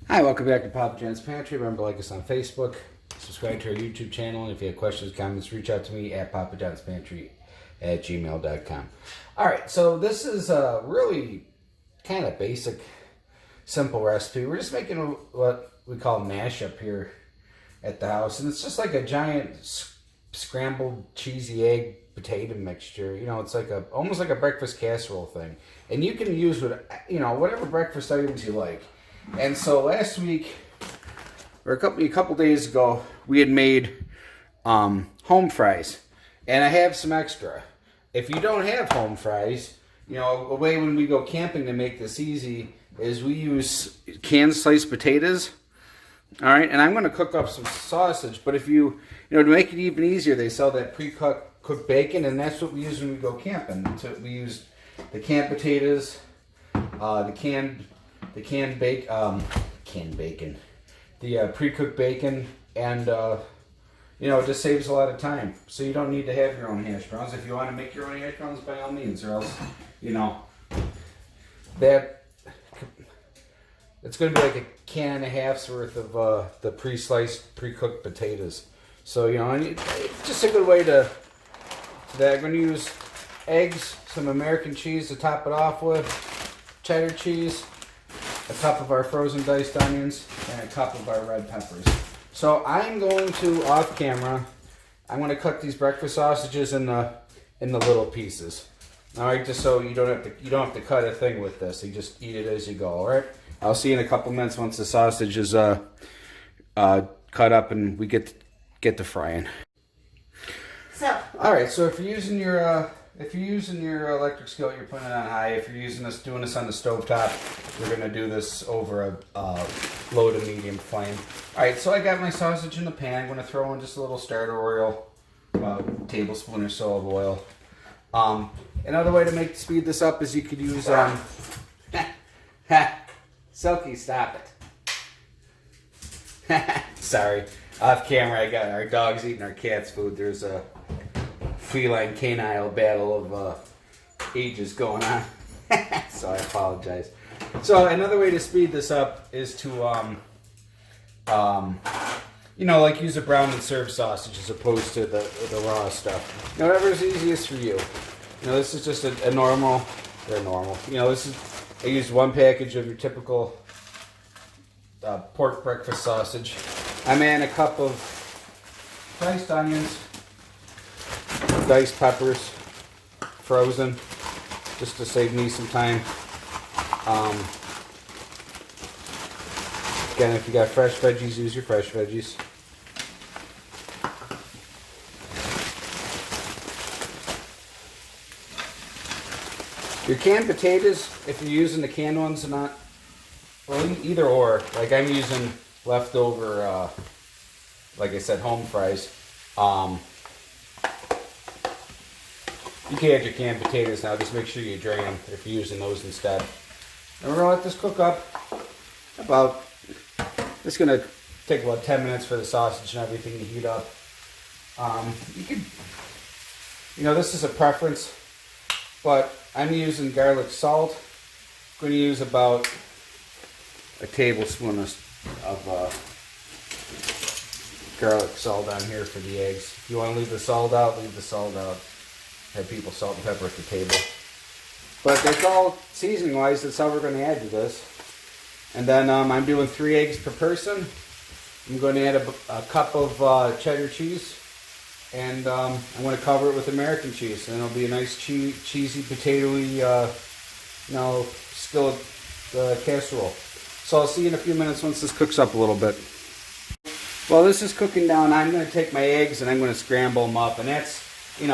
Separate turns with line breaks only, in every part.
Hi, welcome back to Papa John's Pantry. Remember, like us on Facebook, subscribe to our YouTube channel, and if you have questions, comments, reach out to me at papajohnspantry@gmail.com. Alright, so this is a really kind of basic, simple recipe. We're just making what we call mashup here at the house, and it's just like a giant scrambled cheesy egg potato mixture. You know, it's like almost like a breakfast casserole thing, and you can use whatever breakfast items you like. And so last week, or a couple days ago, we had made home fries, and I have some extra. If you don't have home fries, a way when we go camping to make this easy is we use canned sliced potatoes. All right, and I'm going to cook up some sausage. But if to make it even easier, they sell that pre-cooked bacon, and that's what we use when we go camping. So we use the canned potatoes, the canned bacon, the pre-cooked bacon, and it just saves a lot of time. So you don't need to have your own hash browns. If you want to make your own hash browns, by all means, or else, it's going to be like a can and a half's worth of the pre-sliced, pre-cooked potatoes. So and it's just a good way to. I'm going to use eggs, some American cheese to top it off with, cheddar cheese, a cup of our frozen diced onions, and a cup of our red peppers. So I'm going to, off camera, I'm going to cut these breakfast sausages in the little pieces. All right, just so you don't have to cut a thing with this. You just eat it as you go. All right. I'll see you in a couple minutes once the sausage is cut up and we get to frying.
So.
All right. So if you're using your electric skillet, you're putting it on high. If you're doing this on the stovetop, you're going to do this over a low to medium flame. All right, so I got my sausage in the pan. I'm going to throw in just a little starter oil, about a tablespoon or so of oil. Another way to speed this up is you could use Silky, stop it. Sorry, off camera, I got our dogs eating our cat's food. There's a feline canine battle of ages going on. So I apologize. So another way to speed this up is to use a brown and served sausage as opposed to the raw stuff. Whatever's easiest for you. This is just a normal. They're normal. I used one package of your typical pork breakfast sausage. I'm adding a cup of diced onions, diced peppers, frozen, just to save me some time. Again, if you got fresh veggies, use your fresh veggies. Your canned potatoes, if you're using the canned ones or not, well, either or. Like I'm using leftover, like I said, home fries. You can add your canned potatoes now. Just make sure you drain them if you're using those instead. And we're going to let this cook up it's going to take about 10 minutes for the sausage and everything to heat up. This is a preference, but I'm using garlic salt. I'm going to use about a tablespoon of garlic salt on here for the eggs. If you want to leave the salt out, leave the salt out. Have people salt and pepper at the table. But that's all seasoning wise. That's how we're going to add to this. And then I'm doing 3 eggs per person. I'm going to add a cup of cheddar cheese, and I'm going to cover it with American cheese, and it'll be a nice cheesy potatoey skillet casserole. So I'll see you in a few minutes once this cooks up a little bit. While this is cooking down, I'm going to take my eggs and I'm going to scramble them up, and that's you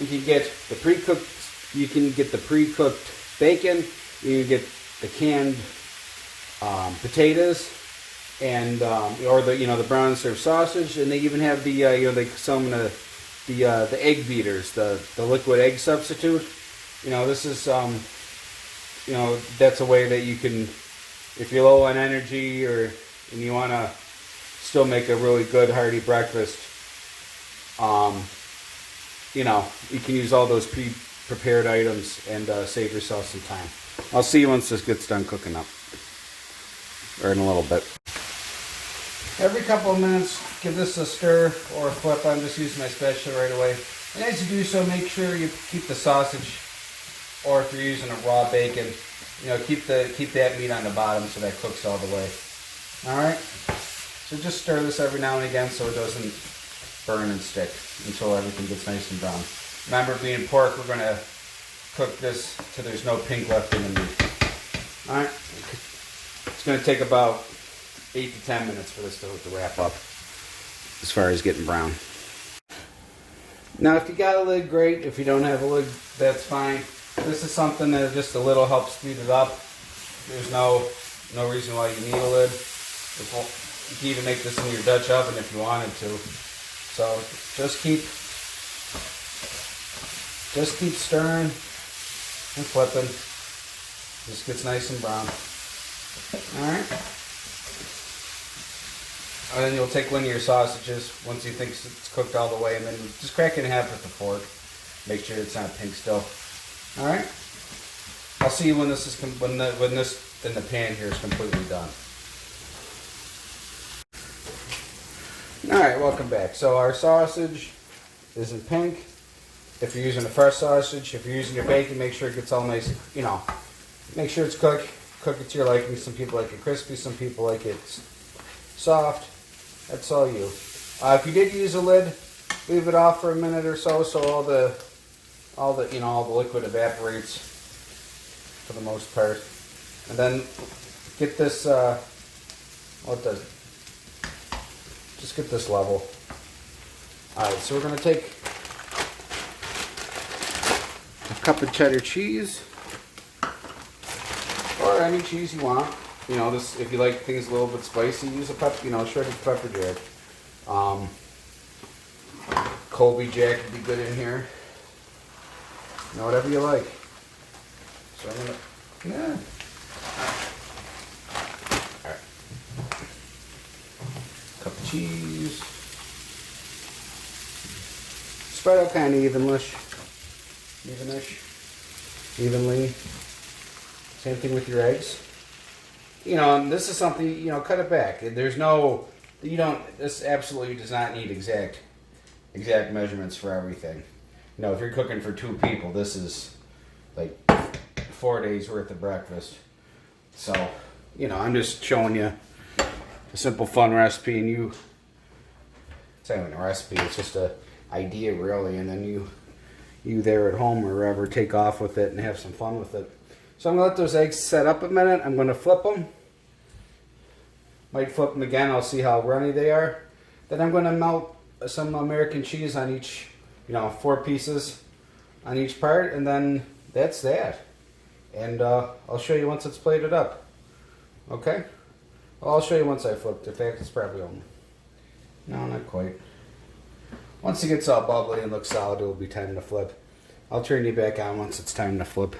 can get the pre-cooked. You can get the pre-cooked bacon. You can get the canned potatoes, and or the brown and served sausage, and they even have the they sell them in the egg beaters, the liquid egg substitute. This is that's a way that you can, if you're low on energy and you want to still make a really good hearty breakfast. You can use all those pre-prepared items and save yourself some time. I'll see you once this gets done cooking up. or in a little bit. Every couple of minutes, give this a stir or a flip. I'm just using my spatula right away. And as you do so, make sure you keep the sausage, or if you're using a raw bacon, keep that meat on the bottom so that cooks all the way. All right. So just stir this every now and again so it doesn't burn and stick until everything gets nice and brown. Remember, being pork, we're going to cook this till there's no pink left in the meat. All right. It's going to take about 8 to 10 minutes for this to wrap up as far as getting brown. Now, if you got a lid, great. If you don't have a lid, that's fine. This is something that just a little helps speed it up. There's no reason why you need a lid. You can even make this in your Dutch oven if you wanted to. So just keep stirring and flipping. This gets nice and brown. All right. And then you'll take one of your sausages once you think it's cooked all the way, and then just crack it in half with the fork. Make sure it's not pink still. All right. I'll see you when this is when this in the pan here is completely done. All right, welcome back. So our sausage isn't pink. If you're using a fresh sausage, if you're using your bacon, make sure it gets all nice. Make sure it's cooked. Cook it to your liking. Some people like it crispy. Some people like it soft. That's all you. If you did use a lid, leave it off for a minute or so all the liquid evaporates for the most part. And then get this just get this level. Alright, so we're gonna take a cup of cheddar cheese, or any cheese you want. This, if you like things a little bit spicy, use a shredded pepper jack. Colby Jack would be good in here. Whatever you like. So I'm gonna, Alright. Cup of cheese. Spread out kind of evenly. Same thing with your eggs. And this is something, cut it back. This absolutely does not need exact measurements for everything. If you're cooking for 2 people, this is like 4 days worth of breakfast. So, I'm just showing you a simple, fun recipe, and it's not even a recipe, it's just an idea really, and then you there at home or wherever take off with it and have some fun with it. So I'm going to let those eggs set up a minute. I'm going to flip them. Might flip them again. I'll see how runny they are. Then I'm going to melt some American cheese on each, 4 pieces on each part. And then that's that. And I'll show you once it's plated up. Okay? Well, I'll show you once I flip. In fact, it's probably on. No, not quite. Once it gets all bubbly and looks solid, it will be time to flip. I'll turn you back on once it's time to flip.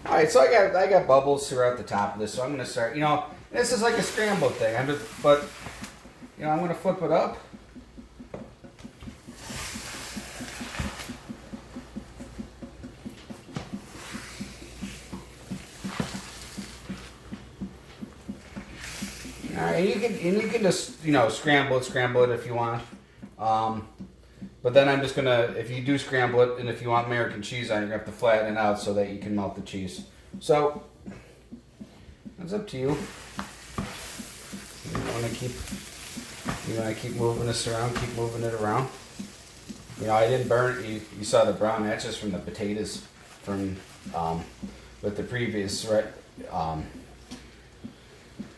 Alright, so I got bubbles throughout the top of this, so I'm going to start, this is like a scrambled thing, I'm going to flip it up. Alright, and you can just, scramble it if you want. But then I'm just going to, if you do scramble it, and if you want American cheese on it, you're going to have to flatten it out so that you can melt the cheese. So, it's up to you. You want to keep moving this around, keep moving it around. I didn't burn it. You saw the brown. That's just from the potatoes from, with the previous,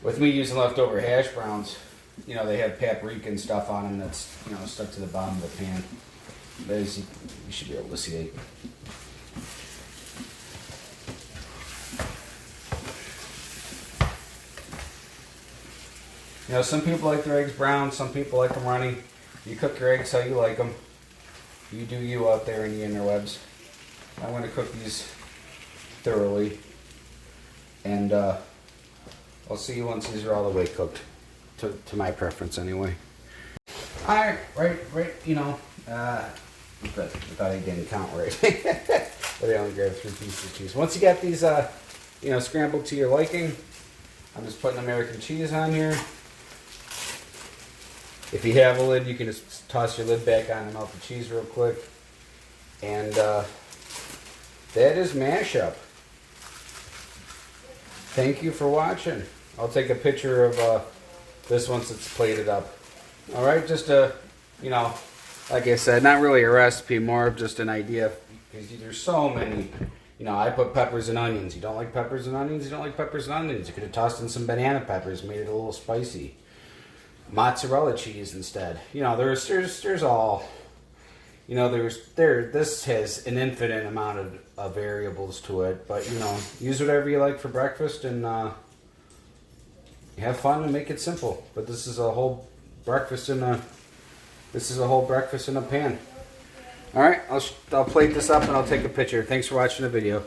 with me using leftover hash browns. They have paprika and stuff on them that's, stuck to the bottom of the pan. But as you should be able to see it. Some people like their eggs brown, some people like them runny. You cook your eggs how you like them. You do you out there in the interwebs. I'm going to cook these thoroughly. And I'll see you once these are all the way cooked. To my preference, anyway. Alright, right, I thought I didn't count right. But I only grabbed 3 pieces of cheese. Once you got these, scrambled to your liking, I'm just putting American cheese on here. If you have a lid, you can just toss your lid back on and melt the cheese real quick. And that is Mashup. Thank you for watching. I'll take a picture of this once it's plated up. Alright, just you know, like I said, not really a recipe, more of just an idea. Because there's so many. You know, I put peppers and onions. You don't like peppers and onions? You don't like peppers and onions. You could have tossed in some banana peppers, made it a little spicy. Mozzarella cheese instead. You know, there's all. You know, this has an infinite amount of variables to it. But, you know, use whatever you like for breakfast and have fun and make it simple. But this is a whole breakfast in a pan. All right, I'll plate this up and I'll take a picture. Thanks for watching the video.